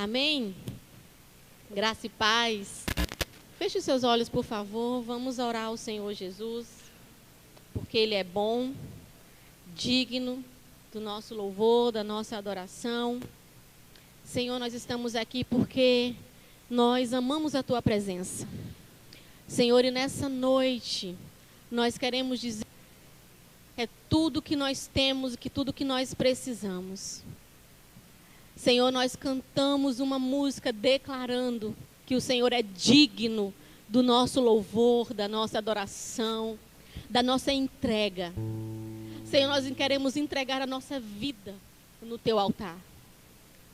Amém? Graça e paz. Feche os seus olhos, por favor. Vamos orar ao Senhor Jesus, porque Ele é bom, digno do nosso louvor, da nossa adoração. Senhor, nós estamos aqui porque nós amamos a Tua presença. Senhor, e nessa noite, nós queremos dizer que é tudo que nós temos, que tudo que nós precisamos. Senhor, nós cantamos uma música declarando que o Senhor é digno do nosso louvor, da nossa adoração, da nossa entrega. Senhor, nós queremos entregar a nossa vida no Teu altar.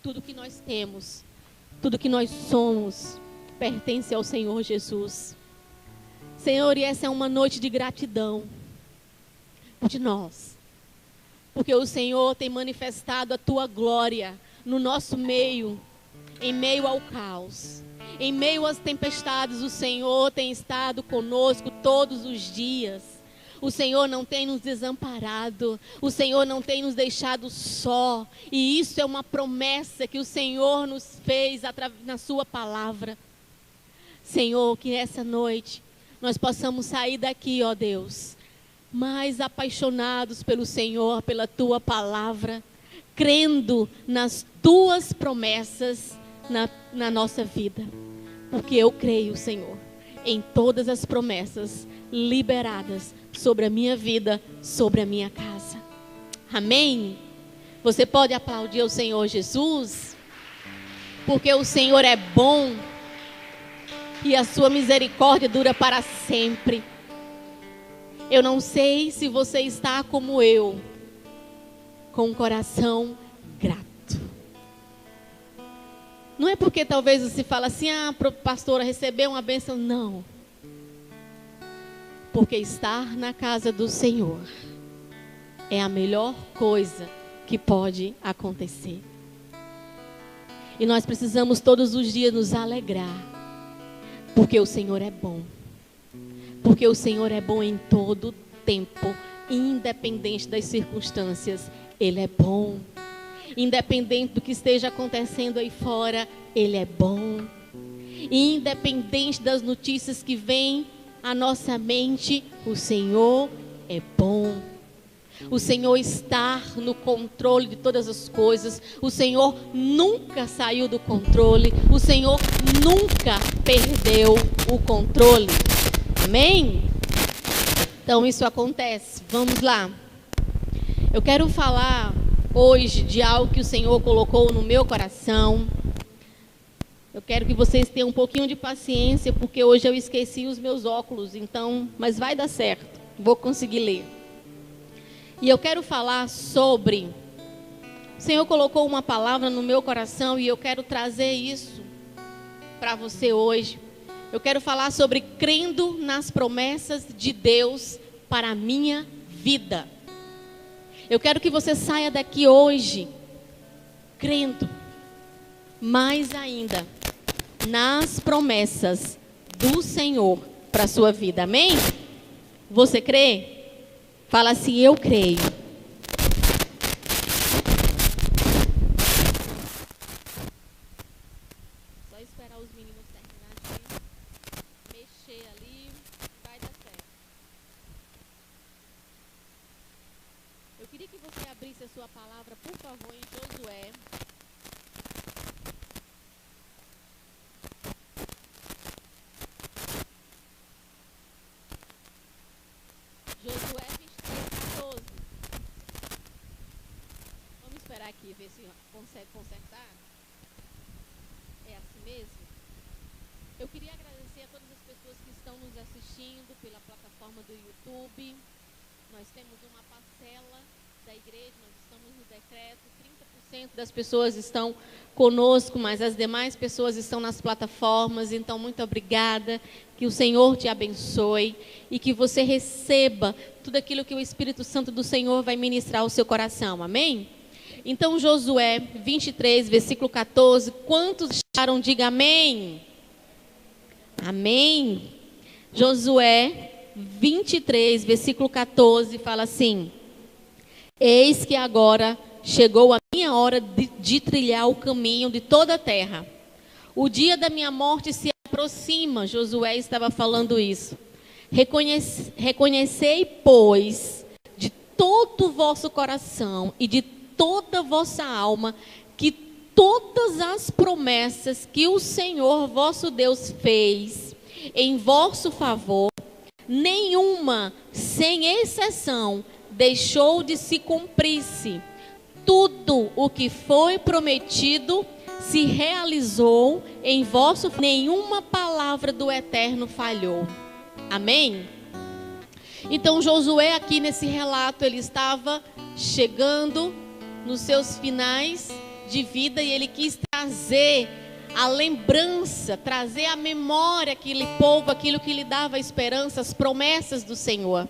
Tudo que nós temos, tudo que nós somos, pertence ao Senhor Jesus. Senhor, e essa é uma noite de gratidão de nós, porque o Senhor tem manifestado a Tua glória no nosso meio, em meio ao caos, em meio às tempestades. O Senhor tem estado conosco todos os dias. O Senhor não tem nos desamparado, o Senhor não tem nos deixado só, e isso é uma promessa que o Senhor nos fez na sua palavra. Senhor, que essa noite nós possamos sair daqui, ó Deus, mais apaixonados pelo Senhor, pela Tua palavra, crendo nas Tuas promessas na nossa vida. Porque eu creio, Senhor, em todas as promessas liberadas sobre a minha vida, sobre a minha casa. Amém? Você pode aplaudir o Senhor Jesus? Porque o Senhor é bom e a sua misericórdia dura para sempre. Eu não sei se você está como eu, com o coração grato. Não é porque talvez você fala assim, pastora, recebeu uma bênção. Não. Porque estar na casa do Senhor é a melhor coisa que pode acontecer. E nós precisamos todos os dias nos alegrar, porque o Senhor é bom. Porque o Senhor é bom em todo tempo, independente das circunstâncias. Ele é bom. Independente do que esteja acontecendo aí fora, Ele é bom. Independente das notícias que vêm à nossa mente, o Senhor é bom. O Senhor está no controle de todas as coisas. O Senhor nunca saiu do controle. O Senhor nunca perdeu o controle. Amém? Então isso acontece. Vamos lá. Eu quero falar hoje de algo que o Senhor colocou no meu coração. Eu quero que vocês tenham um pouquinho de paciência, porque hoje eu esqueci os meus óculos, mas vai dar certo, vou conseguir ler. E eu quero falar sobre, o Senhor colocou uma palavra no meu coração e eu quero trazer isso para você hoje. Eu quero falar sobre crendo nas promessas de Deus para a minha vida. Eu quero que você saia daqui hoje crendo mais ainda nas promessas do Senhor para a sua vida. Amém? Você crê? Fala assim, eu creio. Só esperar os meninos terminarem de mexer ali, vai dar certo. Eu queria que você abrisse a sua palavra, por favor, em Josué. Josué 23:14. Vamos esperar aqui, ver se consegue consertar. É assim mesmo? Eu queria agradecer a todas as pessoas que estão nos assistindo pela plataforma do YouTube. Nós temos uma parcela da igreja, nós estamos no decreto, 30% das pessoas estão conosco, mas as demais pessoas estão nas plataformas. Então, muito obrigada, que o Senhor te abençoe e que você receba tudo aquilo que o Espírito Santo do Senhor vai ministrar ao seu coração, amém? Então, Josué 23, versículo 14, quantos acharam? Diga amém. Amém. Josué 23, versículo 14, fala assim: eis que agora chegou a minha hora de trilhar o caminho de toda a terra. O dia da minha morte se aproxima. Josué estava falando isso. Reconhecei, pois, de todo o vosso coração e de toda a vossa alma, que todas as promessas que o Senhor vosso Deus fez em vosso favor, nenhuma, sem exceção, deixou de se cumprir-se. Tudo o que foi prometido se realizou em vosso, nenhuma palavra do Eterno falhou. Amém? Então Josué aqui nesse relato, ele estava chegando nos seus finais de vida e ele quis trazer a lembrança, trazer à memória aquele povo, aquilo que lhe dava esperança, as promessas do Senhor.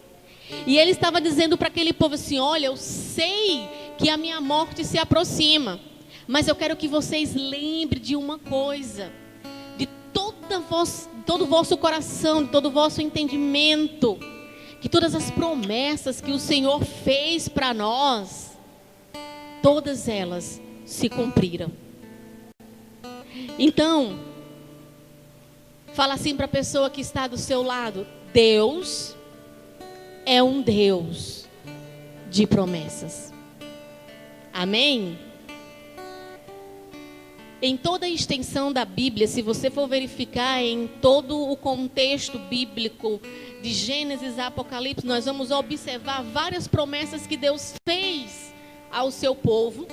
E ele estava dizendo para aquele povo assim: olha, eu sei que a minha morte se aproxima, mas eu quero que vocês lembrem de uma coisa, de todo o vosso coração, de todo o vosso entendimento, que todas as promessas que o Senhor fez para nós, todas elas se cumpriram. Então, fala assim para a pessoa que está do seu lado: Deus é um Deus de promessas. Amém? Em toda a extensão da Bíblia, se você for verificar em todo o contexto bíblico de Gênesis a Apocalipse, nós vamos observar várias promessas que Deus fez ao seu povo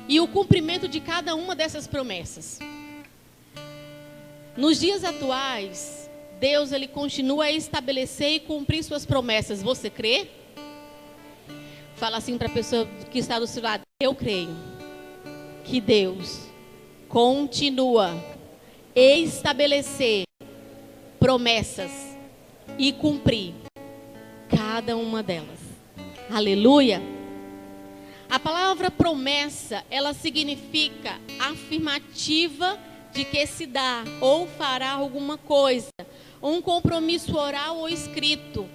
e o cumprimento de cada uma dessas promessas. Nos dias atuais, Deus ele continua a estabelecer e cumprir suas promessas. Você crê? Fala assim para a pessoa que está do seu lado: eu creio que Deus continua a estabelecer promessas e cumprir cada uma delas. Aleluia! A palavra promessa, ela significa afirmativa de que se dá ou fará alguma coisa, um compromisso oral ou escrito.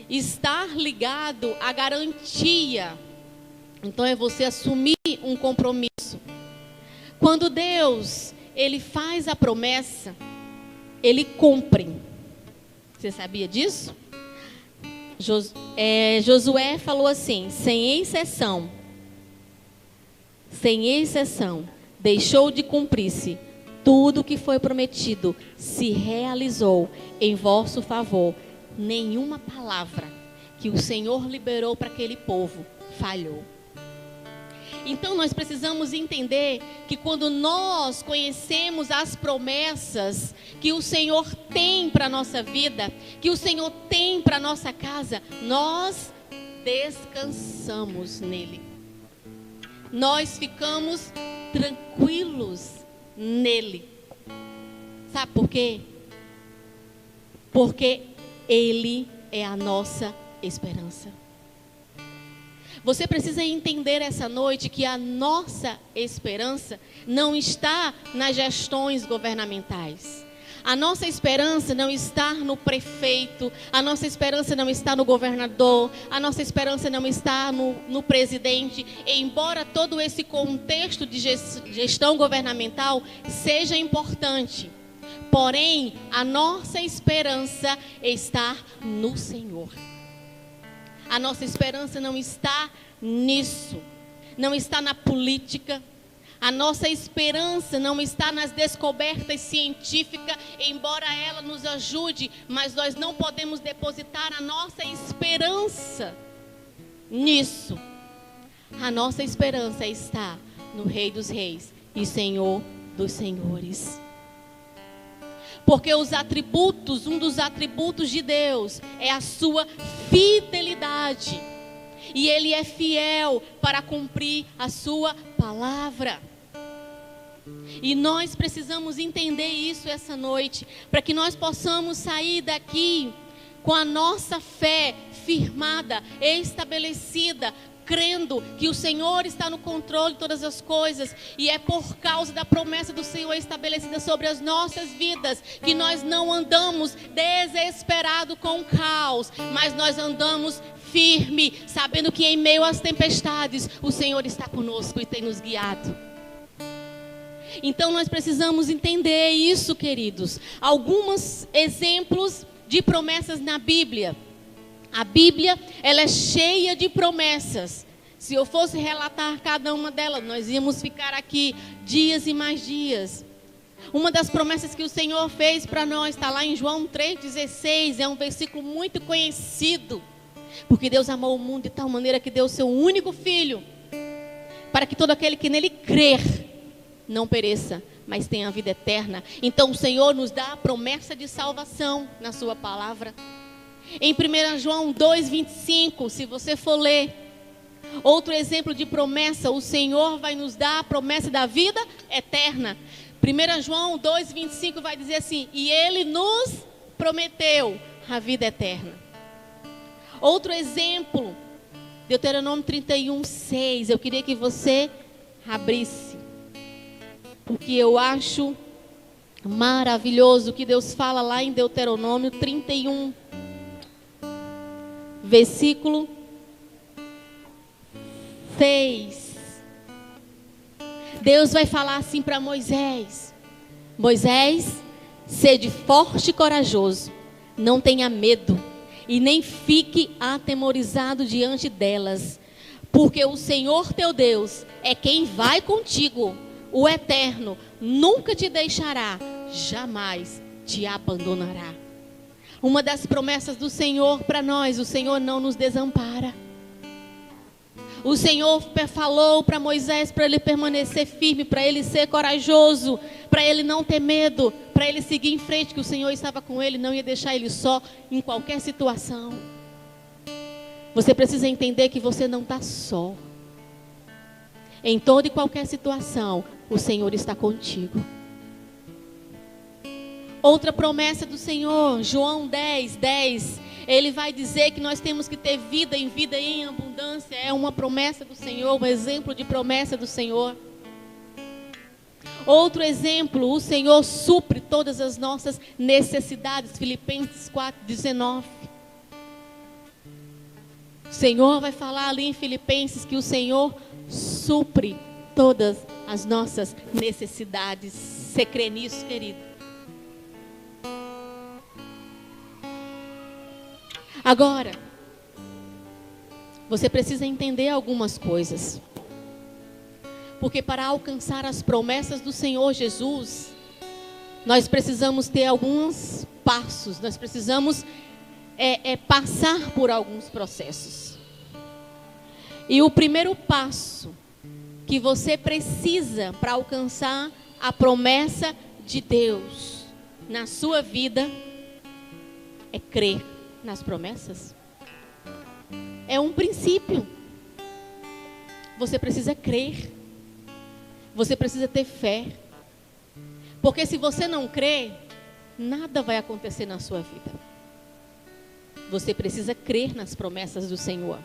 Estar ligado à garantia. Então é você assumir um compromisso. Quando Deus, ele faz a promessa, ele cumpre. Você sabia disso? Josué falou assim: sem exceção, deixou de cumprir-se. Tudo que foi prometido se realizou em vosso favor. Nenhuma palavra que o Senhor liberou para aquele povo falhou. Então nós precisamos entender que quando nós conhecemos as promessas que o Senhor tem para a nossa vida, que o Senhor tem para a nossa casa, nós descansamos nele. Nós ficamos tranquilos nele. Sabe por quê? Porque ele é a nossa esperança. Você precisa entender essa noite que a nossa esperança não está nas gestões governamentais. A nossa esperança não está no prefeito, a nossa esperança não está no governador, a nossa esperança não está no presidente. Embora todo esse contexto de gestão governamental seja importante, porém, a nossa esperança está no Senhor. A nossa esperança não está nisso, não está na política. A nossa esperança não está nas descobertas científicas, embora ela nos ajude, mas nós não podemos depositar a nossa esperança nisso. A nossa esperança está no Rei dos Reis e Senhor dos Senhores. Porque um dos atributos de Deus é a sua fidelidade. E Ele é fiel para cumprir a sua palavra. E nós precisamos entender isso essa noite, para que nós possamos sair daqui com a nossa fé firmada, estabelecida, crendo que o Senhor está no controle de todas as coisas, e é por causa da promessa do Senhor estabelecida sobre as nossas vidas, que nós não andamos desesperados com o caos, mas nós andamos firme, sabendo que em meio às tempestades, o Senhor está conosco e tem nos guiado. Então nós precisamos entender isso, queridos. Alguns exemplos de promessas na Bíblia. A Bíblia, ela é cheia de promessas. Se eu fosse relatar cada uma delas, nós íamos ficar aqui dias e mais dias. Uma das promessas que o Senhor fez para nós está lá em João 3,16. É um versículo muito conhecido. Porque Deus amou o mundo de tal maneira que deu o seu único filho, para que todo aquele que nele crer não pereça, mas tenha a vida eterna. Então o Senhor nos dá a promessa de salvação na sua palavra. Em 1 João 2,25, se você for ler, outro exemplo de promessa, o Senhor vai nos dar a promessa da vida eterna. 1 João 2,25 vai dizer assim: e Ele nos prometeu a vida eterna. Outro exemplo, Deuteronômio 31,6. Eu queria que você abrisse, porque eu acho maravilhoso o que Deus fala lá em Deuteronômio 31, versículo 6. Deus vai falar assim para Moisés: Moisés, sede forte e corajoso, não tenha medo e nem fique atemorizado diante delas, porque o Senhor teu Deus é quem vai contigo, o Eterno nunca te deixará, jamais te abandonará. Uma das promessas do Senhor para nós: o Senhor não nos desampara. O Senhor falou para Moisés para ele permanecer firme, para ele ser corajoso, para ele não ter medo, para ele seguir em frente, que o Senhor estava com ele, não ia deixar ele só em qualquer situação. Você precisa entender que você não está só. Em toda e qualquer situação, o Senhor está contigo. Outra promessa do Senhor, João 10:10, Ele vai dizer que nós temos que ter vida em abundância. É uma promessa do Senhor, um exemplo de promessa do Senhor. Outro exemplo, o Senhor supre todas as nossas necessidades, Filipenses 4:19. O Senhor vai falar ali em Filipenses que o Senhor supre todas as nossas necessidades. Você crê nisso, querido? Agora, você precisa entender algumas coisas. Porque para alcançar as promessas do Senhor Jesus, nós precisamos ter alguns passos, nós precisamos passar por alguns processos. E o primeiro passo que você precisa para alcançar a promessa de Deus na sua vida é crer nas promessas. É um princípio. Você precisa crer. Você precisa ter fé. Porque se você não crer, nada vai acontecer na sua vida. Você precisa crer nas promessas do Senhor.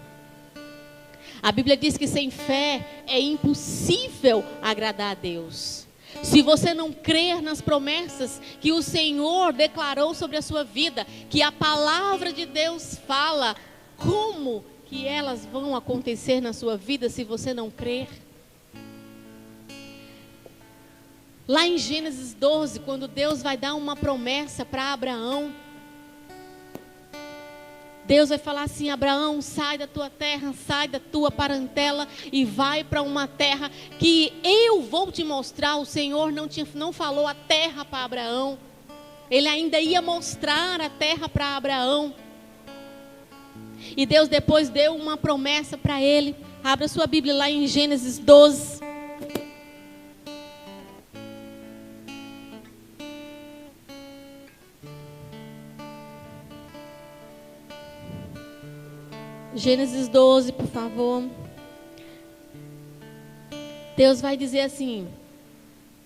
A Bíblia diz que sem fé é impossível agradar a Deus. Se você não crer nas promessas que o Senhor declarou sobre a sua vida, que a palavra de Deus fala, como que elas vão acontecer na sua vida se você não crer? Lá em Gênesis 12, quando Deus vai dar uma promessa para Abraão, Deus vai falar assim: Abraão, sai da tua terra, sai da tua parentela e vai para uma terra que eu vou te mostrar. O Senhor não falou a terra para Abraão. Ele ainda ia mostrar a terra para Abraão. E Deus depois deu uma promessa para ele. Abra sua Bíblia lá em Gênesis 12. Gênesis 12, por favor. Deus vai dizer assim: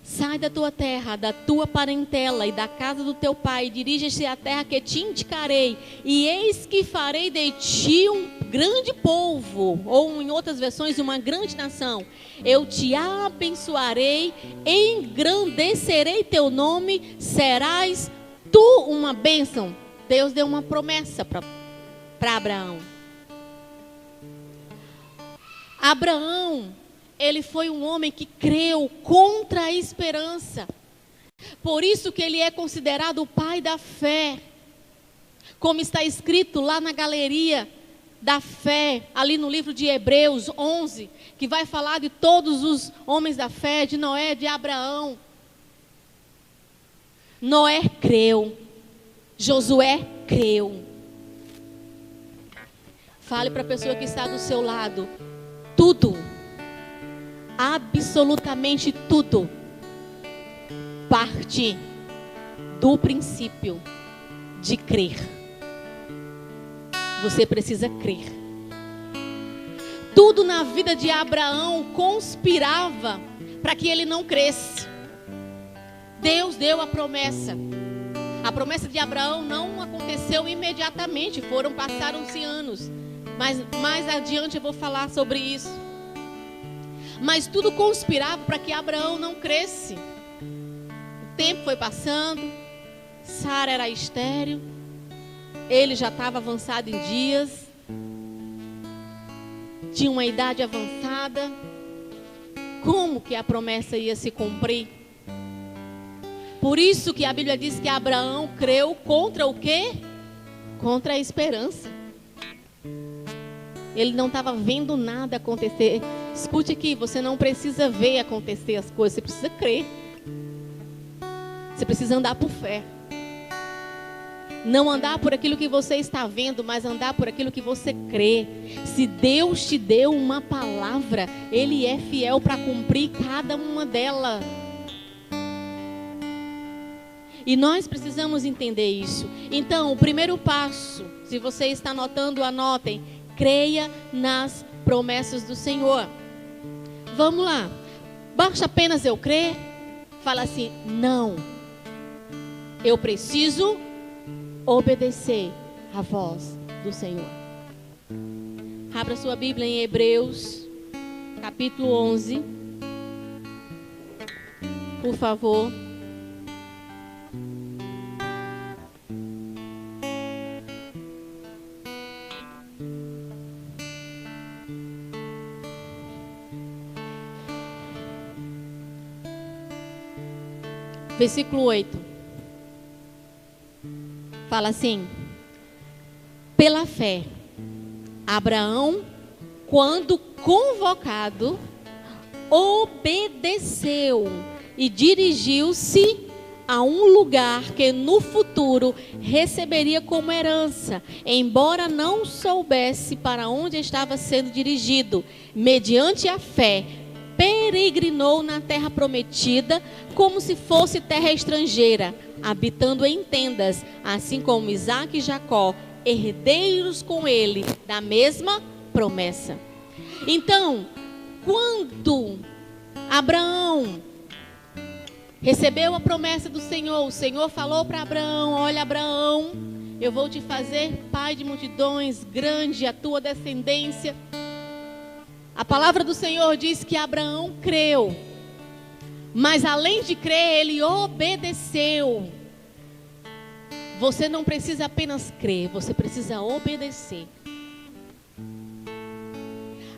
sai da tua terra, da tua parentela e da casa do teu pai, dirige-te à terra que te indicarei, e eis que farei de ti um grande povo, ou em outras versões, uma grande nação. Eu te abençoarei, engrandecerei teu nome, serás tu uma bênção. Deus deu uma promessa para Abraão. Abraão, ele foi um homem que creu contra a esperança. Por isso que ele é considerado o pai da fé. Como está escrito lá na galeria da fé, ali no livro de Hebreus 11, que vai falar de todos os homens da fé, de Noé, de Abraão. Noé creu, Josué creu. Fale para a pessoa que está do seu lado, tudo, absolutamente tudo, parte do princípio de crer. Você precisa crer. Tudo na vida de Abraão conspirava para que ele não cresce. Deus deu a promessa. A promessa de Abraão não aconteceu imediatamente, passaram-se anos. Mas mais adiante eu vou falar sobre isso. Mas tudo conspirava para que Abraão não cresce. O tempo foi passando, Sara era estéril, ele já estava avançado em dias, tinha uma idade avançada. Como que a promessa ia se cumprir? Por isso que a Bíblia diz que Abraão creu contra o quê? Contra a esperança. Ele não estava vendo nada acontecer. Escute aqui, você não precisa ver acontecer as coisas, você precisa crer. Você precisa andar por fé. Não andar por aquilo que você está vendo, mas andar por aquilo que você crê. Se Deus te deu uma palavra, Ele é fiel para cumprir cada uma delas. E nós precisamos entender isso. Então, o primeiro passo, se você está anotando, anotem. Creia nas promessas do Senhor. Vamos lá. Basta apenas eu crer? Fala assim, não. Eu preciso obedecer a voz do Senhor. Abra sua Bíblia em Hebreus, capítulo 11. Por favor. Versículo 8. Fala assim: pela fé, Abraão, quando convocado, obedeceu e dirigiu-se a um lugar que no futuro receberia como herança, embora não soubesse para onde estava sendo dirigido. Mediante a fé, peregrinou na terra prometida, como se fosse terra estrangeira, habitando em tendas, assim como Isaque e Jacó, herdeiros com ele da mesma promessa. Então, quando Abraão recebeu a promessa do Senhor, o Senhor falou para Abraão: olha, Abraão, eu vou te fazer pai de multidões, grande a tua descendência. A palavra do Senhor diz que Abraão creu, mas além de crer, ele obedeceu. Você não precisa apenas crer, você precisa obedecer.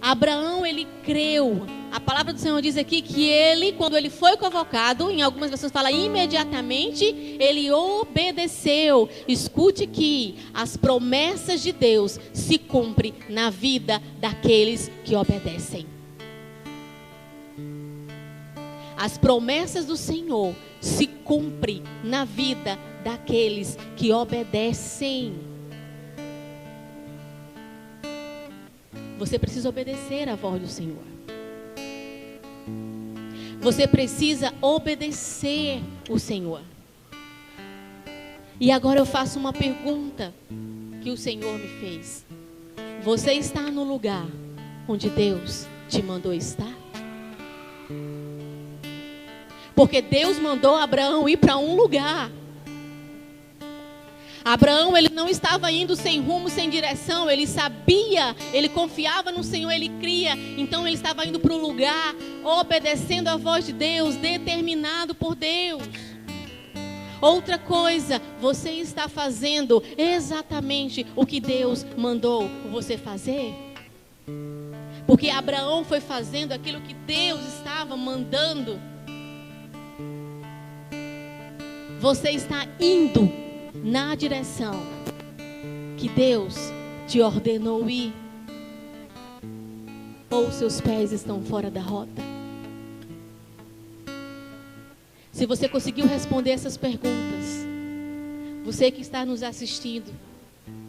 Abraão, ele creu. A palavra do Senhor diz aqui que ele, quando ele foi convocado, em algumas versões fala imediatamente, ele obedeceu. Escute aqui, as promessas de Deus se cumprem na vida daqueles que obedecem. As promessas do Senhor se cumprem na vida daqueles que obedecem. Você precisa obedecer à voz do Senhor. Você precisa obedecer o Senhor. E agora eu faço uma pergunta que o Senhor me fez. Você está no lugar onde Deus te mandou estar? Porque Deus mandou Abraão ir para um lugar. Abraão, ele não estava indo sem rumo, sem direção. Ele sabia, ele confiava no Senhor, ele cria. Então ele estava indo para um lugar, obedecendo a voz de Deus, determinado por Deus. Outra coisa, você está fazendo exatamente o que Deus mandou você fazer? Porque Abraão foi fazendo aquilo que Deus estava mandando. Você está indo na direção que Deus te ordenou ir? Ou seus pés estão fora da rota? Se você conseguiu responder essas perguntas, você que está nos assistindo,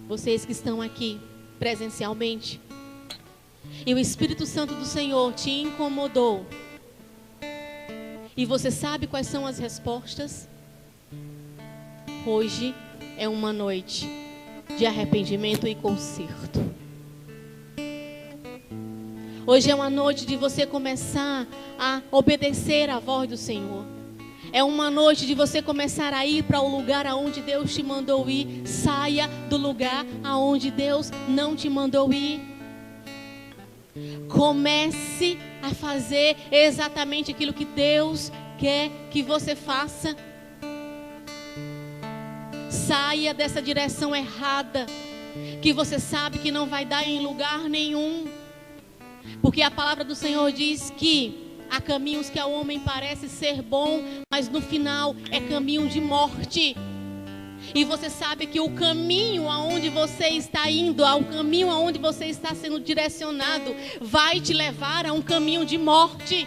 vocês que estão aqui presencialmente, e o Espírito Santo do Senhor te incomodou, e você sabe quais são as respostas, hoje é uma noite de arrependimento e conserto. Hoje é uma noite de você começar a obedecer à voz do Senhor. É uma noite de você começar a ir para o lugar aonde Deus te mandou ir. Saia do lugar aonde Deus não te mandou ir. Comece a fazer exatamente aquilo que Deus quer que você faça. Saia dessa direção errada, que você sabe que não vai dar em lugar nenhum. Porque a palavra do Senhor diz que há caminhos que ao homem parece ser bom, mas no final é caminho de morte. E você sabe que o caminho aonde você está indo, ao caminho aonde você está sendo direcionado, vai te levar a um caminho de morte.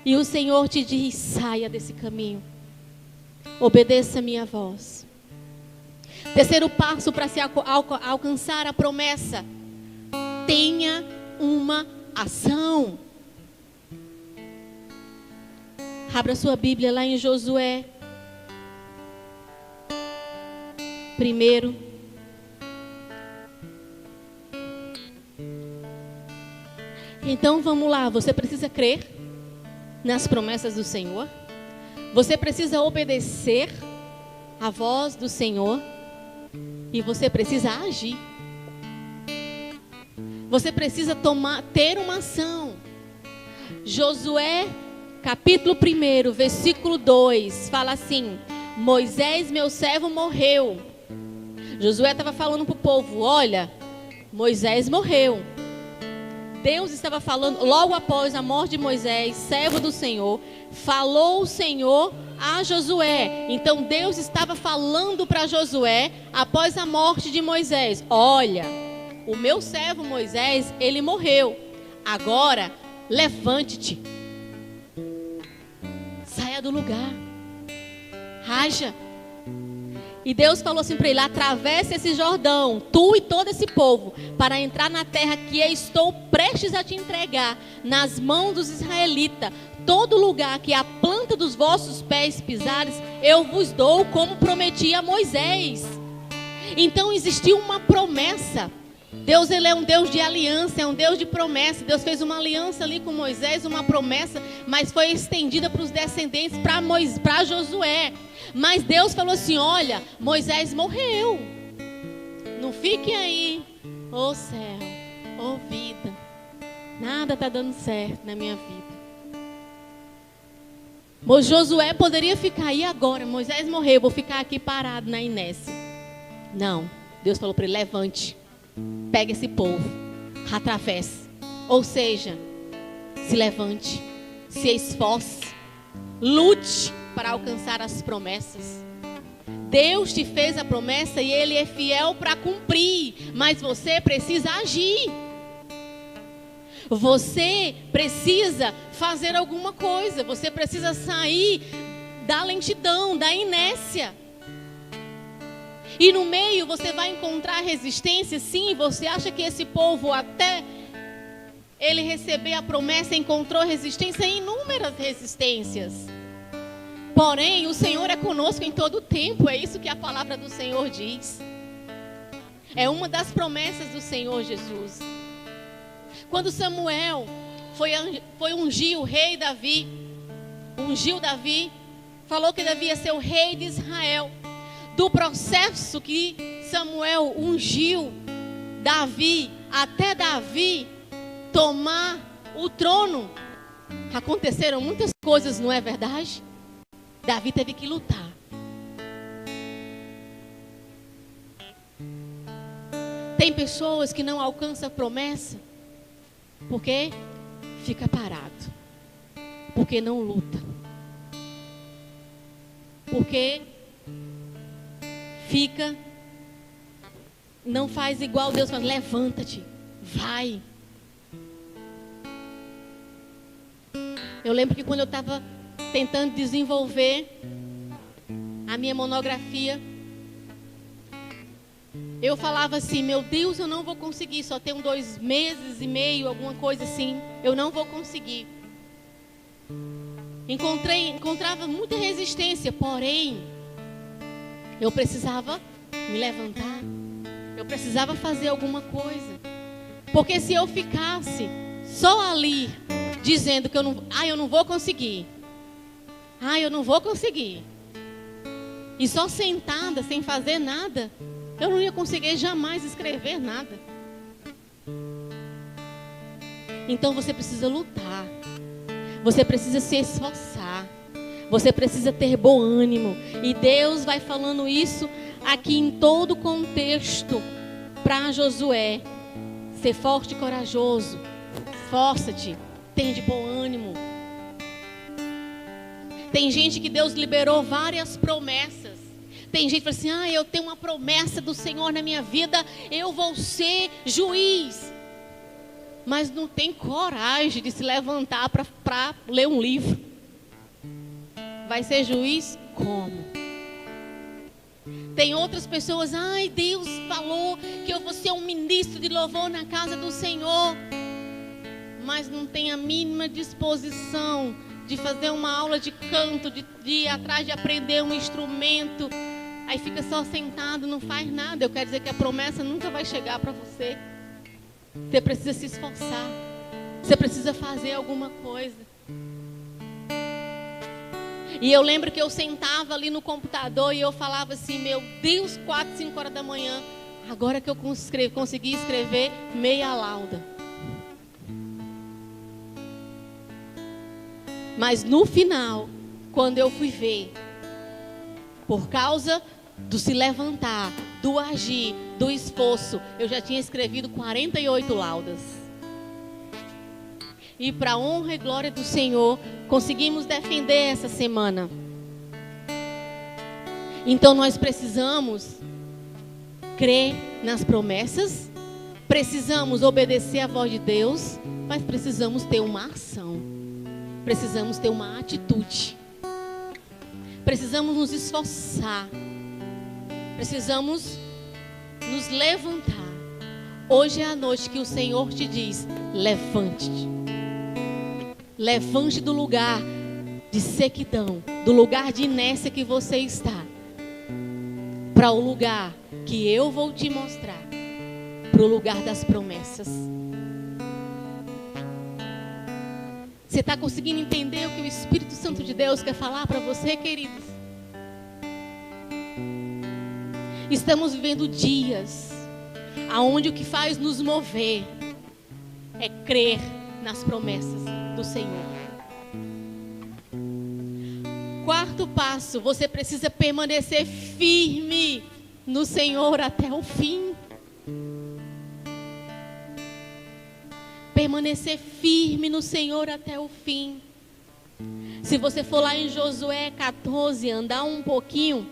E o Senhor te diz: saia desse caminho, obedeça a minha voz. Terceiro passo para se alcançar a promessa: tenha uma ação. Abra sua Bíblia lá em Josué. Primeiro. Então vamos lá, você precisa crer nas promessas do Senhor. Você precisa obedecer à voz do Senhor. E você precisa agir. Você precisa ter uma ação. Josué, capítulo 1, versículo 2, fala assim: Moisés, meu servo, morreu. Josué estava falando para o povo: olha, Moisés morreu. Deus estava falando, logo após a morte de Moisés, servo do Senhor, falou o Senhor a Josué. Então Deus estava falando para Josué, após a morte de Moisés: olha, o meu servo Moisés, ele morreu. Agora, levante-te. Saia do lugar. Haja. E Deus falou assim para ele: atravesse esse Jordão, tu e todo esse povo, para entrar na terra que eu estou prestes a te entregar nas mãos dos israelitas. Todo lugar que a planta dos vossos pés pisares, eu vos dou, como prometi a Moisés. Então existiu uma promessa. Deus, ele é um Deus de aliança, é um Deus de promessa. Deus fez uma aliança ali com Moisés, uma promessa, mas foi estendida para os descendentes, para Josué. Mas Deus falou assim: olha, Moisés morreu. Não fiquem aí, ô céu, ô vida, nada está dando certo na minha vida. Josué poderia ficar aí agora, Moisés morreu, vou ficar aqui parado na inércia. Não, Deus falou para ele: levante, pega esse povo, atravesse. Ou seja, se levante, se esforce, lute para alcançar as promessas. Deus te fez a promessa e Ele é fiel para cumprir, mas você precisa agir. Você precisa fazer alguma coisa, você precisa sair da lentidão, da inércia. E no meio você vai encontrar resistência. Sim, você acha que esse povo, até ele receber a promessa, encontrou resistência, inúmeras resistências. Porém, o Senhor é conosco em todo o tempo. É isso que a palavra do Senhor diz. É uma das promessas do Senhor Jesus. Quando Samuel foi ungir o rei Davi, ungiu Davi, falou que Davi ia ser o rei de Israel. Do processo que Samuel ungiu Davi, até Davi tomar o trono, aconteceram muitas coisas, não é verdade? Davi teve que lutar. Tem pessoas que não alcançam a promessa porque fica parado, porque não luta, porque fica, não faz igual Deus fala, levanta-te, vai. Eu lembro que quando eu estava tentando desenvolver a minha monografia, eu falava assim, meu Deus, eu não vou conseguir, só tenho 2 meses e meio, alguma coisa assim, eu não vou conseguir. Encontrava muita resistência, porém, eu precisava me levantar, eu precisava fazer alguma coisa. Porque se eu ficasse só ali, dizendo que eu não vou conseguir, eu não vou conseguir, e só sentada, sem fazer nada, eu não ia conseguir jamais escrever nada. Então você precisa lutar. Você precisa se esforçar. Você precisa ter bom ânimo. E Deus vai falando isso aqui em todo o contexto para Josué. Ser forte e corajoso. Esforça-te. Tenha de bom ânimo. Tem gente que Deus liberou várias promessas. Tem gente que fala assim, eu tenho uma promessa do Senhor na minha vida, eu vou ser juiz. Mas não tem coragem de se levantar para ler um livro. Vai ser juiz como? Tem outras pessoas, Deus falou que eu vou ser um ministro de louvor na casa do Senhor. Mas não tem a mínima disposição de fazer uma aula de canto, de ir atrás de aprender um instrumento. Aí fica só sentado, não faz nada. Eu quero dizer que a promessa nunca vai chegar para você. Você precisa se esforçar. Você precisa fazer alguma coisa. E eu lembro que eu sentava ali no computador e eu falava assim, meu Deus, 4, 5 horas da manhã, agora que eu consegui escrever meia lauda. Mas no final, quando eu fui ver, por causa do se levantar, do agir, do esforço, eu já tinha escrevido 48 laudas. E para a honra e glória do Senhor, conseguimos defender essa semana. Então nós precisamos crer nas promessas, precisamos obedecer à voz de Deus, mas precisamos ter uma ação, precisamos ter uma atitude. Precisamos nos esforçar. Precisamos nos levantar. Hoje é a noite que o Senhor te diz, levante-te. Levante do lugar de sequidão, do lugar de inércia que você está, para o lugar que eu vou te mostrar, para o lugar das promessas. Você está conseguindo entender o que o Espírito Santo de Deus quer falar para você, queridos? Estamos vivendo dias onde o que faz nos mover é crer nas promessas do Senhor. 4º passo, você precisa permanecer firme no Senhor até o fim. Permanecer firme no Senhor até o fim. Se você for lá em Josué 14, andar um pouquinho,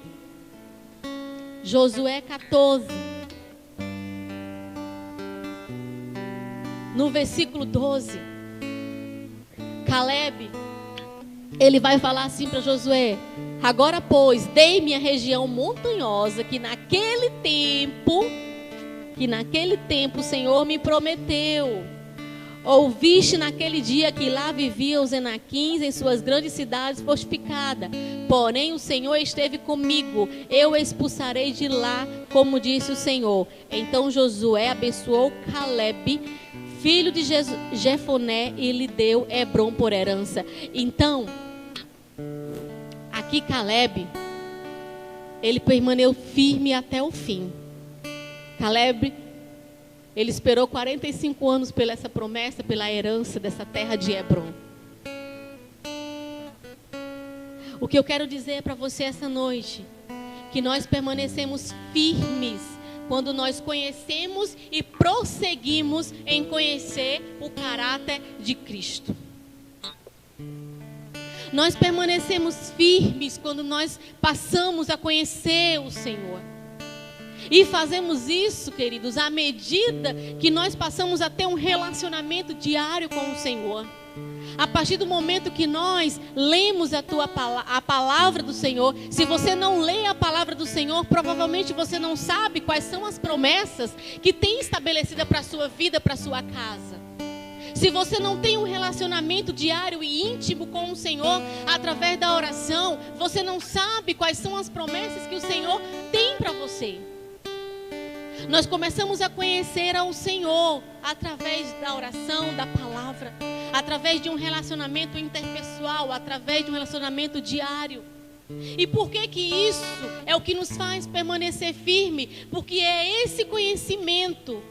Josué 14, no versículo 12, Caleb, ele vai falar assim para Josué: agora pois, dei-me a região montanhosa que naquele tempo o Senhor me prometeu. Ouviste naquele dia que lá viviam os Enaquins em suas grandes cidades fortificadas. Porém o Senhor esteve comigo, eu expulsarei de lá, como disse o Senhor. Então Josué abençoou Caleb, filho de Jefoné, e lhe deu Hebrom por herança. Então, aqui Caleb, ele permaneceu firme até o fim. Caleb, ele esperou 45 anos pela essa promessa, pela herança dessa terra de Hebrom. O que eu quero dizer para você essa noite, que nós permanecemos firmes, quando nós conhecemos e prosseguimos em conhecer o caráter de Cristo. Nós permanecemos firmes quando nós passamos a conhecer o Senhor. E fazemos isso, queridos, à medida que nós passamos a ter um relacionamento diário com o Senhor. A partir do momento que nós lemos a palavra do Senhor, se você não lê a palavra do Senhor, provavelmente você não sabe quais são as promessas que tem estabelecida para a sua vida, para a sua casa. Se você não tem um relacionamento diário e íntimo com o Senhor, através da oração, você não sabe quais são as promessas que o Senhor tem para você. Nós começamos a conhecer ao Senhor através da oração, da palavra, através de um relacionamento interpessoal, através de um relacionamento diário. E por que isso é o que nos faz permanecer firme? Porque é esse conhecimento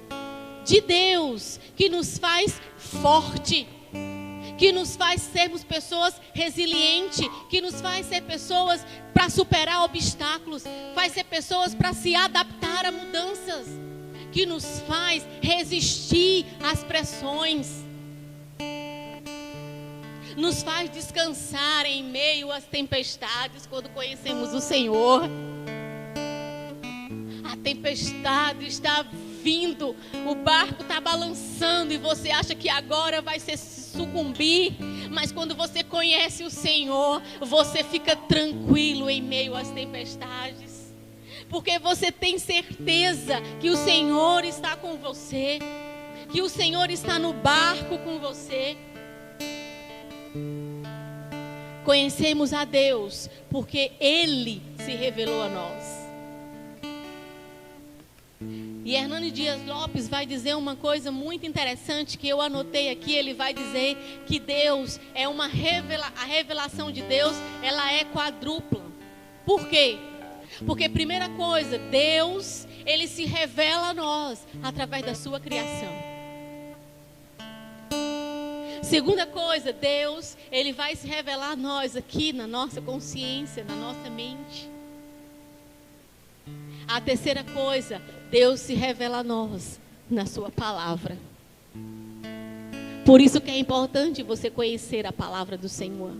de Deus que nos faz forte, que nos faz sermos pessoas resilientes, que nos faz ser pessoas para superar obstáculos, faz ser pessoas para se adaptar a mudanças, que nos faz resistir às pressões, nos faz descansar em meio às tempestades quando conhecemos o Senhor. A tempestade está vindo, o barco está balançando e você acha que agora vai se sucumbir, mas quando você conhece o Senhor, você fica tranquilo em meio às tempestades, porque você tem certeza que o Senhor está com você, que o Senhor está no barco com você. Conhecemos a Deus porque Ele se revelou a nós. E Hernani Dias Lopes vai dizer uma coisa muito interessante que eu anotei aqui. Ele vai dizer que Deus é a revelação de Deus, ela é quadrupla. Por quê? Porque primeira coisa, Deus, Ele se revela a nós através da sua criação. Segunda coisa, Deus, Ele vai se revelar a nós aqui na nossa consciência, na nossa mente. A terceira coisa, Deus se revela a nós na sua palavra. Por isso que é importante você conhecer a palavra do Senhor.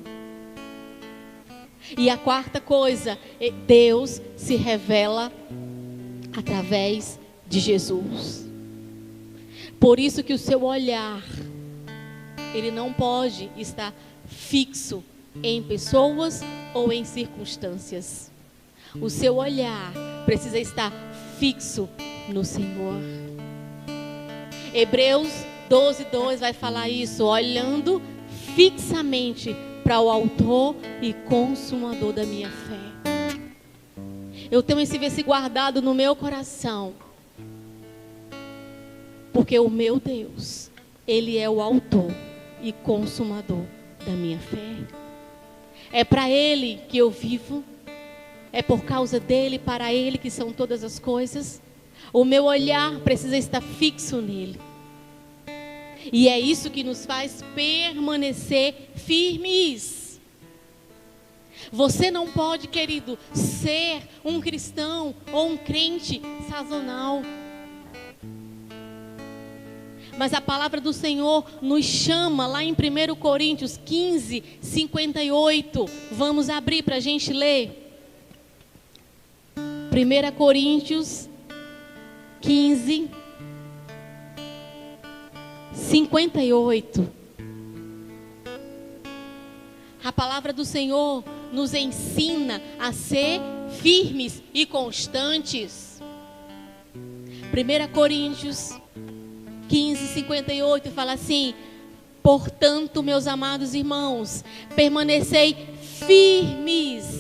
E a quarta coisa, Deus se revela através de Jesus. Por isso que o seu olhar, ele não pode estar fixo em pessoas ou em circunstâncias. O seu olhar precisa estar fixo no Senhor. Hebreus 12:2 vai falar isso, olhando fixamente para o autor e consumador da minha fé. Eu tenho esse versículo guardado no meu coração, porque o meu Deus, Ele é o autor e consumador da minha fé. É para Ele que eu vivo. É por causa dele, para ele que são todas as coisas. O meu olhar precisa estar fixo nele. E é isso que nos faz permanecer firmes. Você não pode, querido, ser um cristão ou um crente sazonal. Mas a palavra do Senhor nos chama lá em 1 Coríntios 15:58. Vamos abrir para a gente ler. 1 Coríntios 15:58. A palavra do Senhor nos ensina a ser firmes e constantes. 1 Coríntios 15:58 fala assim: portanto, meus amados irmãos, permanecei firmes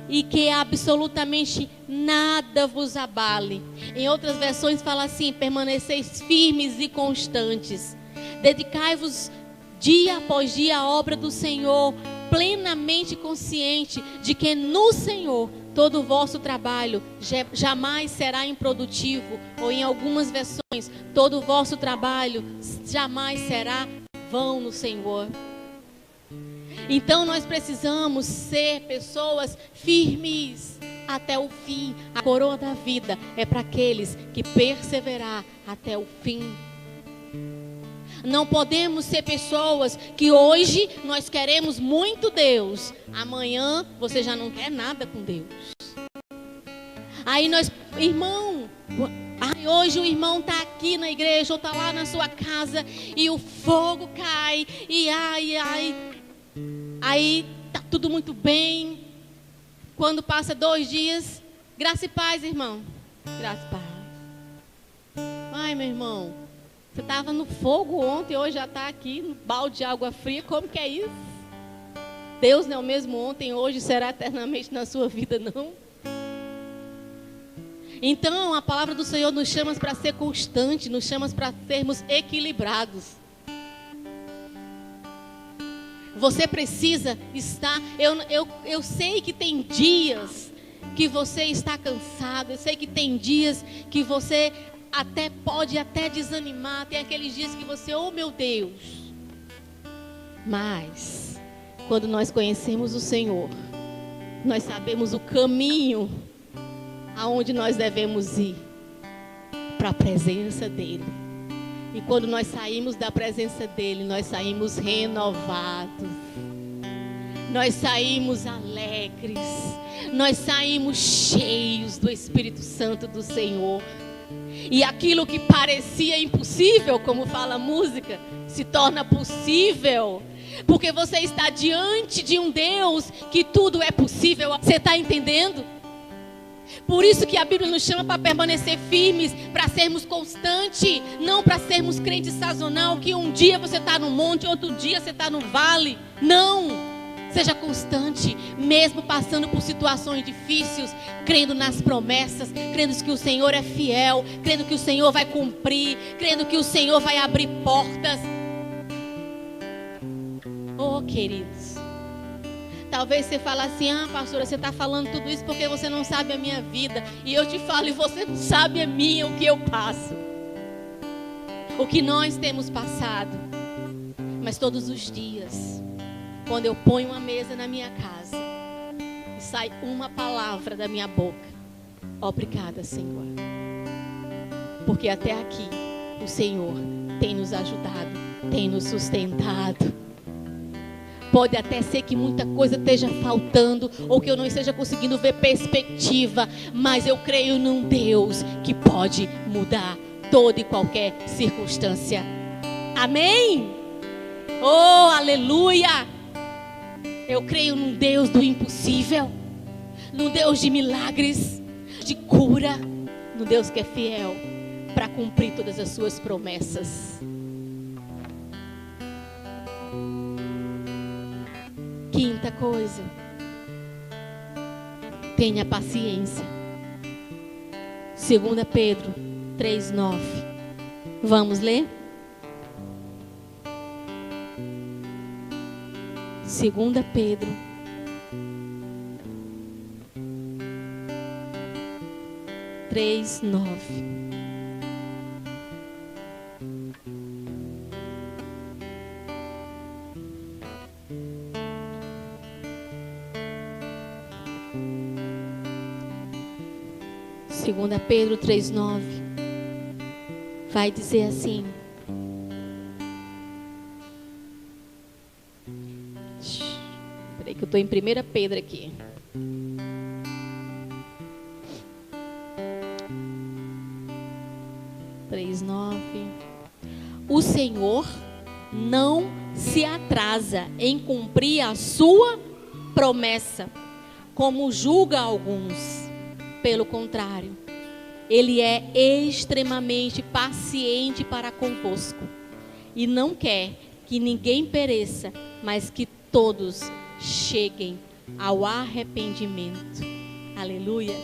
e que absolutamente nada vos abale. Em outras versões fala assim: permaneceis firmes e constantes. Dedicai-vos dia após dia à obra do Senhor, plenamente consciente de que no Senhor todo o vosso trabalho jamais será improdutivo, ou em algumas versões, todo o vosso trabalho jamais será vão no Senhor. Então nós precisamos ser pessoas firmes até o fim. A coroa da vida é para aqueles que perseverar até o fim. Não podemos ser pessoas que hoje nós queremos muito Deus, amanhã você já não quer nada com Deus. Aí nós, irmão, hoje o irmão está aqui na igreja ou está lá na sua casa e o fogo cai e aí tá tudo muito bem. Quando passa 2 dias, graça e paz, irmão. Graça e paz. Ai, meu irmão, você estava no fogo ontem, hoje já está aqui no balde de água fria. Como que é isso? Deus não é o mesmo ontem, hoje, será eternamente na sua vida, não? Então, a palavra do Senhor nos chama para ser constante, nos chama para sermos equilibrados. Você precisa estar... Eu sei que tem dias que você está cansado, eu sei que tem dias que você pode até desanimar, tem aqueles dias que você, oh meu Deus. Mas, quando nós conhecemos o Senhor, nós sabemos o caminho aonde nós devemos ir, para a presença dEle. E quando nós saímos da presença dEle, nós saímos renovados, nós saímos alegres, nós saímos cheios do Espírito Santo do Senhor. E aquilo que parecia impossível, como fala a música, se torna possível. Porque você está diante de um Deus que tudo é possível. Você está entendendo? Por isso que a Bíblia nos chama para permanecer firmes, para sermos constantes, não para sermos crentes sazonal, que um dia você está no monte, outro dia você está no vale. Não! Seja constante, mesmo passando por situações difíceis, crendo nas promessas, crendo que o Senhor é fiel, crendo que o Senhor vai cumprir, crendo que o Senhor vai abrir portas. Oh, queridos, talvez você fale assim, pastora, você está falando tudo isso porque você não sabe a minha vida. E eu te falo, e você não sabe a minha, o que eu passo, o que nós temos passado. Mas todos os dias, quando eu ponho uma mesa na minha casa, sai uma palavra da minha boca: obrigada, Senhor. Porque até aqui o Senhor tem nos ajudado, tem nos sustentado. Pode até ser que muita coisa esteja faltando, ou que eu não esteja conseguindo ver perspectiva, mas eu creio num Deus que pode mudar toda e qualquer circunstância. Amém? Oh, aleluia! Eu creio num Deus do impossível, num Deus de milagres, de cura, num Deus que é fiel para cumprir todas as suas promessas. Quinta coisa, tenha paciência. 2 Pedro 3:9. Vamos ler? 2 Pedro 3:9. Segunda Pedro 3:9 vai dizer assim: peraí que eu estou em 1 Pedro aqui. O Senhor não se atrasa em cumprir a sua promessa, como julga alguns. Pelo contrário, Ele é extremamente paciente para convosco e não quer que ninguém pereça, mas que todos cheguem ao arrependimento. Aleluia.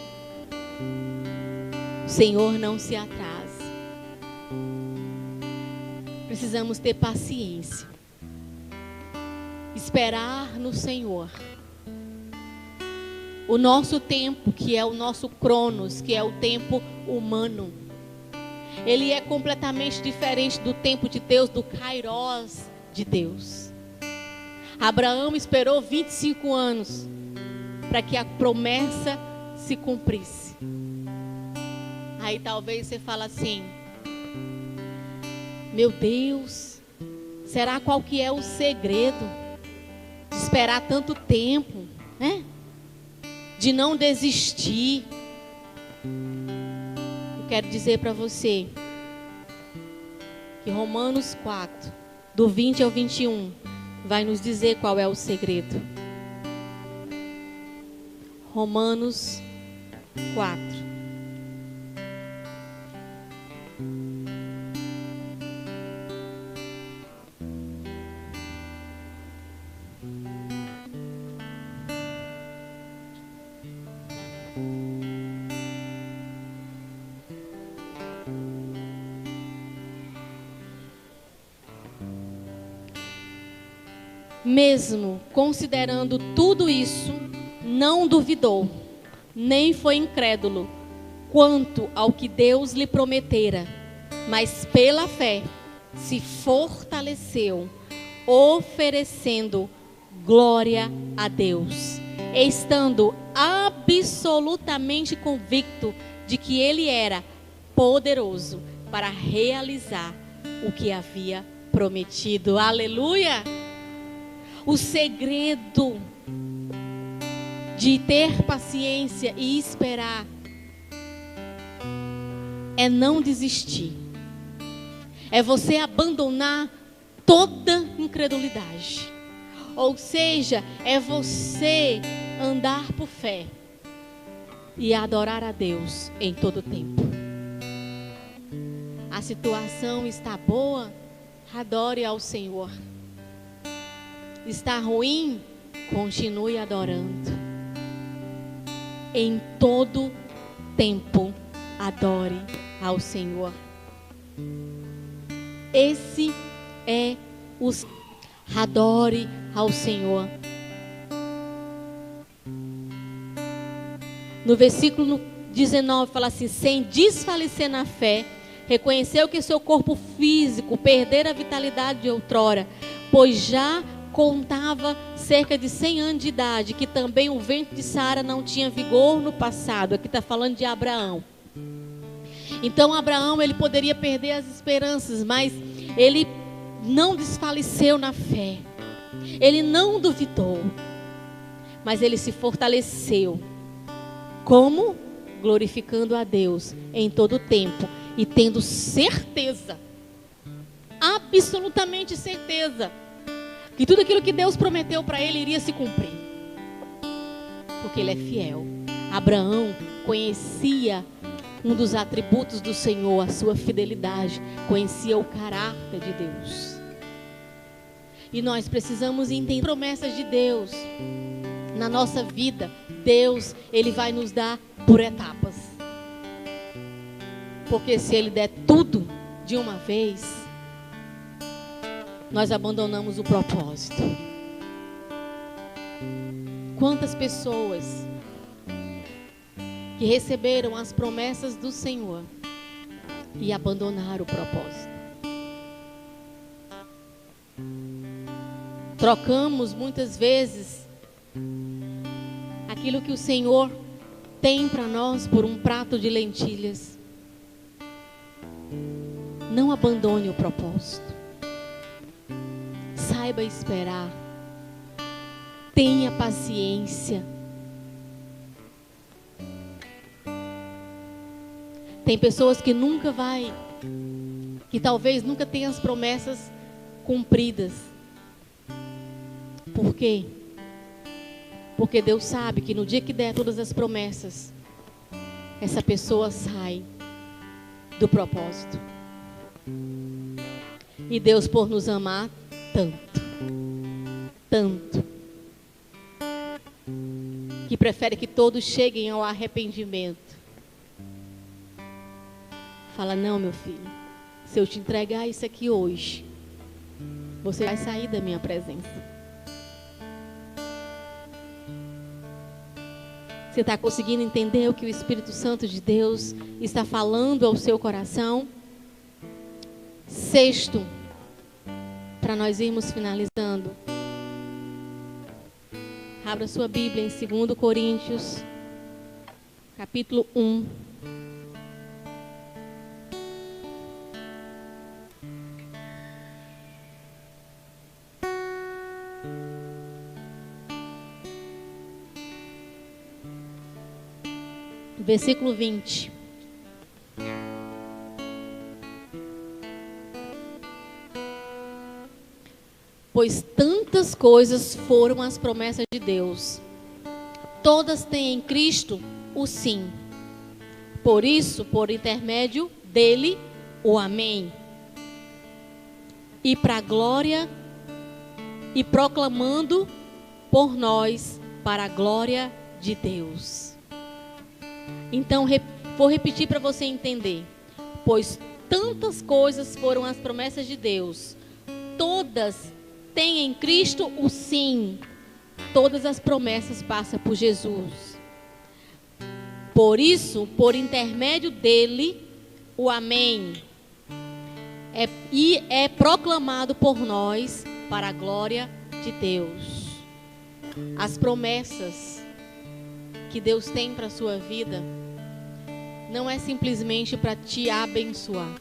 O Senhor não se atrasa. Precisamos ter paciência, esperar no Senhor. O nosso tempo, que é o nosso cronos, que é o tempo humano, ele é completamente diferente do tempo de Deus, do kairos de Deus. Abraão esperou 25 anos para que a promessa se cumprisse. Aí talvez você fala assim: meu Deus, será qual que é o segredo de esperar tanto tempo, né? De não desistir. Eu quero dizer para você que Romanos 4, do 20 ao 21, vai nos dizer qual é o segredo. Romanos 4. Mesmo considerando tudo isso, não duvidou, nem foi incrédulo quanto ao que Deus lhe prometera, mas pela fé se fortaleceu, oferecendo glória a Deus, estando absolutamente convicto de que Ele era poderoso para realizar o que havia prometido. Aleluia! O segredo de ter paciência e esperar é não desistir. É você abandonar toda incredulidade. Ou seja, é você andar por fé e adorar a Deus em todo tempo. A situação está boa, adore ao Senhor. Está ruim, continue adorando. Em todo tempo, adore ao Senhor. Esse é o... Adore ao Senhor. No versículo 19 fala assim: sem desfalecer na fé, reconheceu que seu corpo físico perdera a vitalidade de outrora, pois já contava cerca de 100 anos de idade, que também o ventre de Sara não tinha vigor no passado. Aqui está falando de Abraão. Então Abraão, ele poderia perder as esperanças, mas ele não desfaleceu na fé. Ele não duvidou, mas ele se fortaleceu. Como? Glorificando a Deus em todo o tempo e tendo certeza, absolutamente certeza, que tudo aquilo que Deus prometeu para ele iria se cumprir, porque ele é fiel. Abraão conhecia um dos atributos do Senhor, a sua fidelidade, conhecia o caráter de Deus. E nós precisamos entender promessas de Deus na nossa vida. Deus, Ele vai nos dar por etapas, porque se Ele der tudo de uma vez, nós abandonamos o propósito. Quantas pessoas que receberam as promessas do Senhor e abandonaram o propósito. Trocamos muitas vezes aquilo que o Senhor tem para nós por um prato de lentilhas. Não abandone o propósito. Saiba esperar. Tenha paciência. Tem pessoas que que talvez nunca tenham as promessas cumpridas. Por quê? Porque Deus sabe que no dia que der todas as promessas, essa pessoa sai do propósito. E Deus, por nos amar tanto, que prefere que todos cheguem ao arrependimento. Fala: não, meu filho, se eu te entregar isso aqui hoje, você vai sair da minha presença. Você está conseguindo entender o que o Espírito Santo de Deus está falando ao seu coração? Sexto, para nós irmos finalizando, Abra sua Bíblia em 2 Coríntios, capítulo 1. Versículo 20. Pois tantas coisas foram as promessas de Deus, todas têm em Cristo o sim. Por isso, por intermédio dele, o amém. E para a glória, e proclamando por nós, para a glória de Deus. Então, vou repetir para você entender. Pois tantas coisas foram as promessas de Deus, todas têm em Cristo o sim. Todas as promessas passam por Jesus. Por isso, por intermédio dele, o amém. E é proclamado por nós para a glória de Deus. As promessas que Deus tem para a sua vida não é simplesmente para te abençoar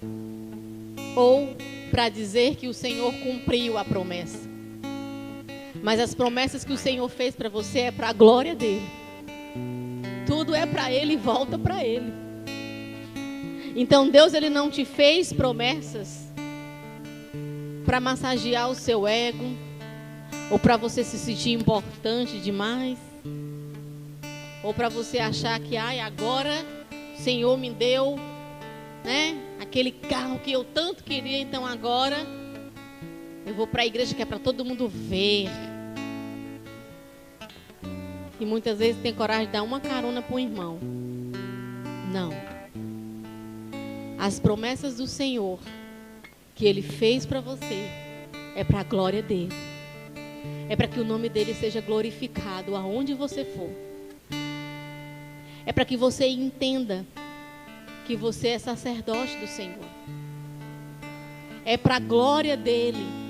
ou para dizer que o Senhor cumpriu a promessa. Mas as promessas que o Senhor fez para você é para a glória dele. Tudo é para ele e volta para ele. Então Deus, ele não te fez promessas para massagear o seu ego ou para você se sentir importante demais, ou para você achar que agora o Senhor me deu, aquele carro que eu tanto queria, então agora eu vou para a igreja que é para todo mundo ver. E muitas vezes tem coragem de dar uma carona para um irmão. Não. As promessas do Senhor que Ele fez para você é para a glória dEle. É para que o nome dEle seja glorificado aonde você for. É para que você entenda que você é sacerdote do Senhor. É para a glória dEle.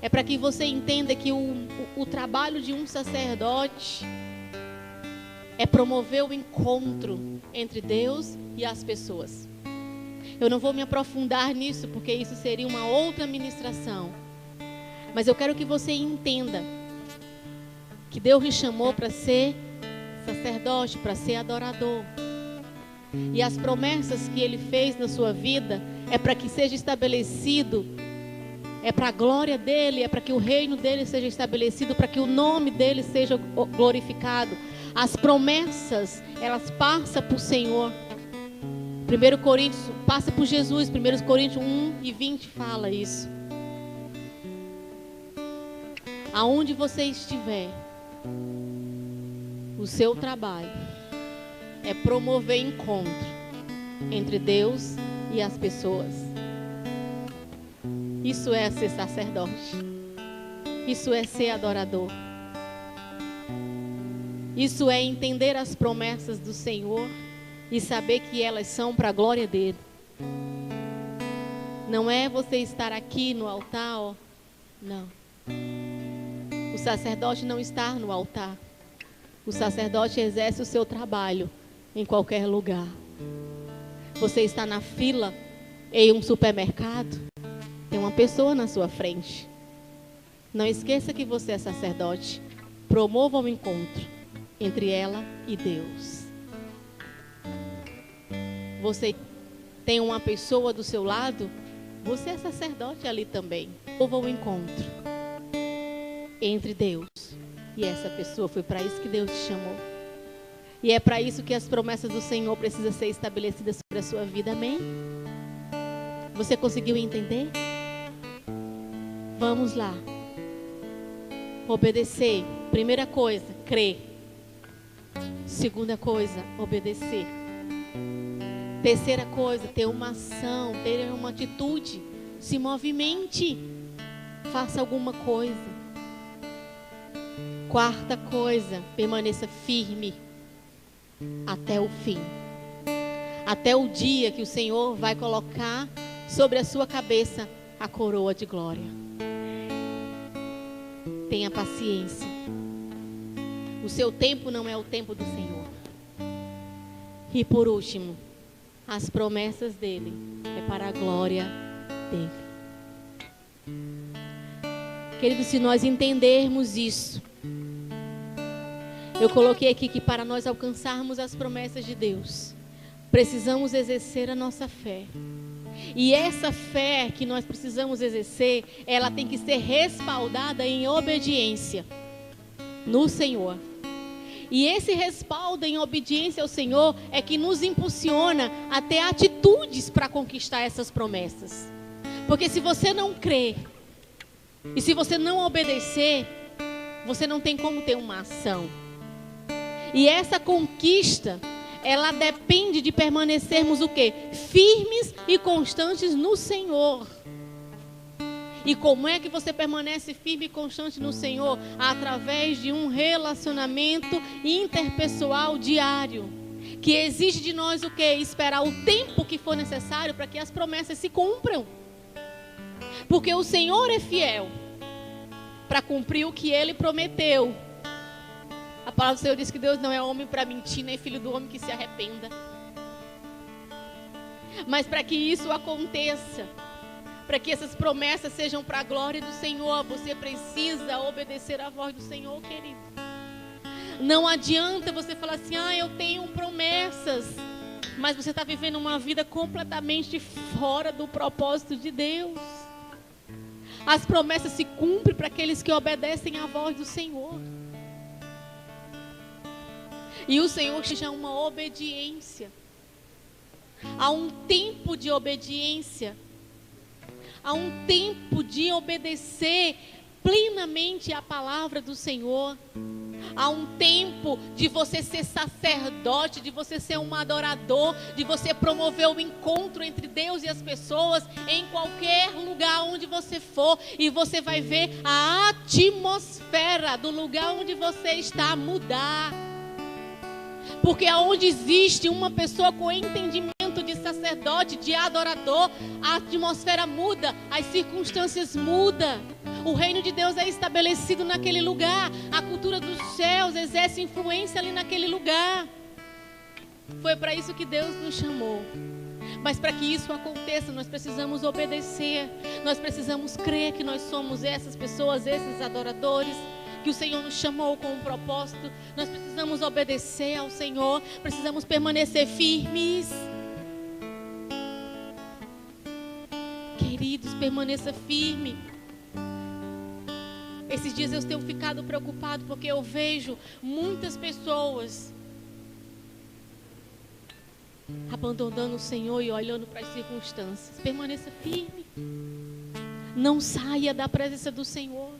É para que você entenda que o trabalho de um sacerdote é promover o encontro entre Deus e as pessoas. Eu não vou me aprofundar nisso, porque isso seria uma outra ministração. Mas eu quero que você entenda que Deus lhe chamou para ser sacerdote, para ser adorador. E as promessas que Ele fez na sua vida é para que seja estabelecido, é para a glória dEle, é para que o reino dEle seja estabelecido, para que o nome dEle seja glorificado. As promessas, elas passam por Senhor. 1 Coríntios, passa por Jesus. 1 Coríntios 1:20 fala isso. Aonde você estiver, o seu trabalho é promover encontro entre Deus e as pessoas. Isso é ser sacerdote. Isso é ser adorador. Isso é entender as promessas do Senhor e saber que elas são para a glória dEle. Não é você estar aqui no altar, não. O sacerdote não está no altar. O sacerdote exerce o seu trabalho em qualquer lugar. Você está na fila em um supermercado, tem uma pessoa na sua frente. Não esqueça que você é sacerdote. Promova o encontro entre ela e Deus. Você tem uma pessoa do seu lado, você é sacerdote ali também. Promova o encontro entre Deus e essa pessoa. Foi para isso que Deus te chamou. E é para isso que as promessas do Senhor precisam ser estabelecidas sobre a sua vida. Amém? Você conseguiu entender? Vamos lá. Obedecer. Primeira coisa, crer. Segunda coisa, obedecer. Terceira coisa, ter uma ação, ter uma atitude. Se movimente. Faça alguma coisa. Quarta coisa, permaneça firme até o fim. Até o dia que o Senhor vai colocar sobre a sua cabeça a coroa de glória. Tenha paciência. O seu tempo não é o tempo do Senhor. E por último, as promessas dele é para a glória dele. Querido, se nós entendermos isso, eu coloquei aqui que para nós alcançarmos as promessas de Deus, precisamos exercer a nossa fé. E essa fé que nós precisamos exercer, ela tem que ser respaldada em obediência no Senhor. E esse respaldo em obediência ao Senhor é que nos impulsiona a ter atitudes para conquistar essas promessas. Porque se você não crer, e se você não obedecer, você não tem como ter uma ação. E essa conquista, ela depende de permanecermos o quê? Firmes e constantes no Senhor. E como é que você permanece firme e constante no Senhor? Através de um relacionamento interpessoal diário, que exige de nós o quê? Esperar o tempo que for necessário para que as promessas se cumpram. Porque o Senhor é fiel para cumprir o que Ele prometeu. A palavra do Senhor diz que Deus não é homem para mentir, nem filho do homem que se arrependa. Mas para que isso aconteça, para que essas promessas sejam para a glória do Senhor, você precisa obedecer à voz do Senhor, querido. Não adianta você falar assim, eu tenho promessas, mas você está vivendo uma vida completamente fora do propósito de Deus. As promessas se cumprem para aqueles que obedecem à voz do Senhor. E o Senhor chama uma obediência. Há um tempo de obediência. Há um tempo de obedecer plenamente à palavra do Senhor. Há um tempo de você ser sacerdote, de você ser um adorador, de você promover o encontro entre Deus e as pessoas em qualquer lugar onde você for. E você vai ver a atmosfera do lugar onde você está mudar. Porque aonde existe uma pessoa com entendimento de sacerdote, de adorador, a atmosfera muda, as circunstâncias mudam. O reino de Deus é estabelecido naquele lugar. A cultura dos céus exerce influência ali naquele lugar. Foi para isso que Deus nos chamou. Mas para que isso aconteça, nós precisamos obedecer. Nós precisamos crer que nós somos essas pessoas, esses adoradores, que o Senhor nos chamou com um propósito. Nós precisamos obedecer ao Senhor. Precisamos permanecer firmes. Queridos, permaneça firme. Esses dias eu tenho ficado preocupado porque eu vejo muitas pessoas abandonando o Senhor e olhando para as circunstâncias. Permaneça firme. Não saia da presença do Senhor.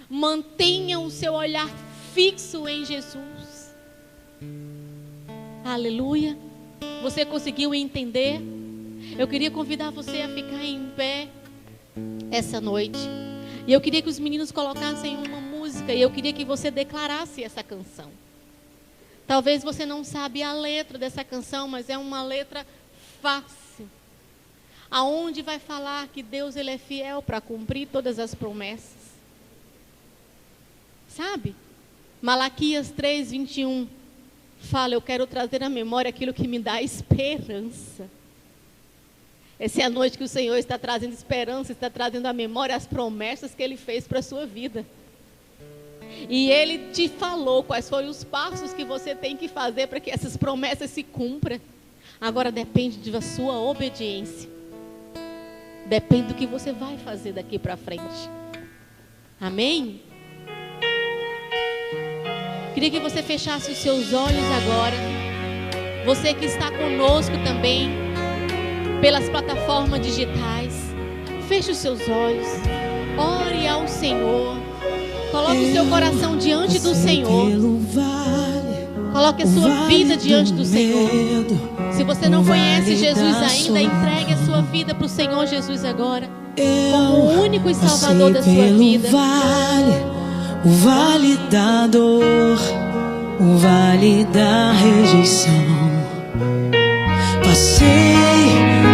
Mantenha o seu olhar fixo em Jesus. Aleluia. Você conseguiu entender? Eu queria convidar você a ficar em pé essa noite. E eu queria que os meninos colocassem uma música. E eu queria que você declarasse essa canção. Talvez você não sabe a letra dessa canção, mas é uma letra fácil. Aonde vai falar que Deus ele é fiel para cumprir todas as promessas. Sabe? Malaquias 3:21 fala, eu quero trazer à memória aquilo que me dá esperança. Essa é a noite que o Senhor está trazendo esperança, está trazendo à memória as promessas que Ele fez para a sua vida. E Ele te falou quais foram os passos que você tem que fazer para que essas promessas se cumpram. Agora depende da sua obediência. Depende do que você vai fazer daqui para frente. Amém? Queria que você fechasse os seus olhos agora. Você que está conosco também pelas plataformas digitais, feche os seus olhos. Ore ao Senhor. Coloque o seu coração diante do Senhor. Coloque a sua vida diante do Senhor. Se você não conhece Jesus ainda, entregue a sua vida para o Senhor Jesus agora, como o único e Salvador da sua vida. O vale da dor, o vale da rejeição. Passei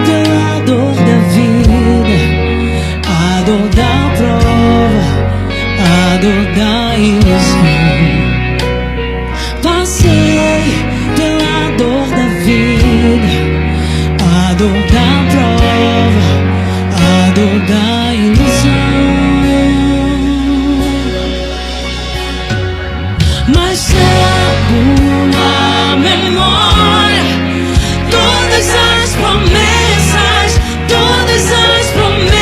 pela dor da vida, a dor da prova, a dor da ilusão. Passei pela dor da vida, a dor da prova, a dor da ilusão. Mas trago na memória todas as promessas, todas as promessas.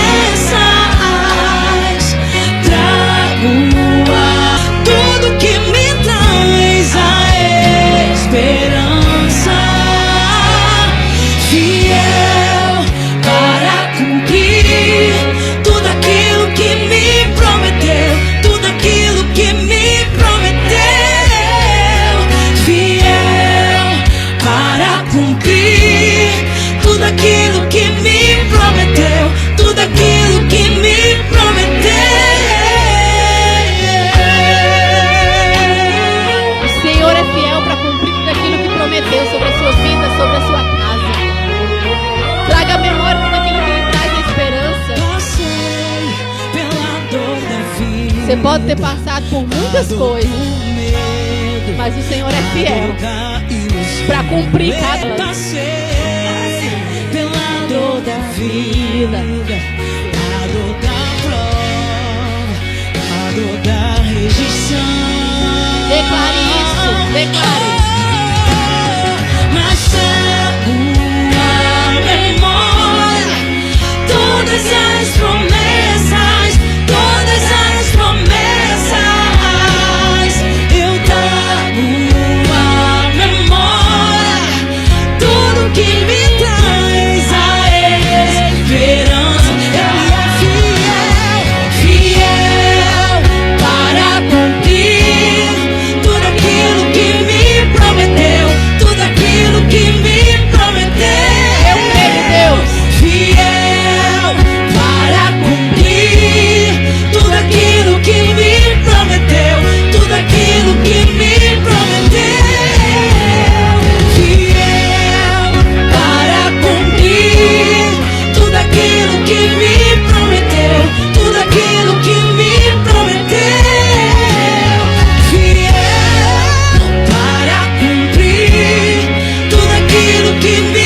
Trago a tudo que me traz a esperança. Fiel para cumprir tudo aquilo que me prometeu, tudo aquilo que me prometeu. Fiel para cumprir tudo aquilo que me prometeu, tudo aquilo que me prometeu. O Senhor é fiel para cumprir tudo aquilo que prometeu sobre a sua vida, sobre a sua casa. Traga à memória tudo aquilo que lhe traz a esperança. Passei pela dor da vida. Você pode ter passado por muitas coisas, mas o Senhor é fiel para cumprir cada uma. Passei pela dor da vida, a dor da prova, a dor da rejeição. Declare isso, declare. Mas trago à memória todas as promessas, todas as promessas. Eu trago à memória tudo que me traz a esperança. Ele é fiel, fiel para cumprir tudo aquilo que me prometeu, tudo aquilo que me prometeu. Eu creio em Deus. Fiel para cumprir tudo aquilo que me prometeu, tudo aquilo que me prometeu. Fiel para cumprir tudo aquilo que me prometeu, tudo aquilo que me prometeu. Fiel para cumprir tudo aquilo que me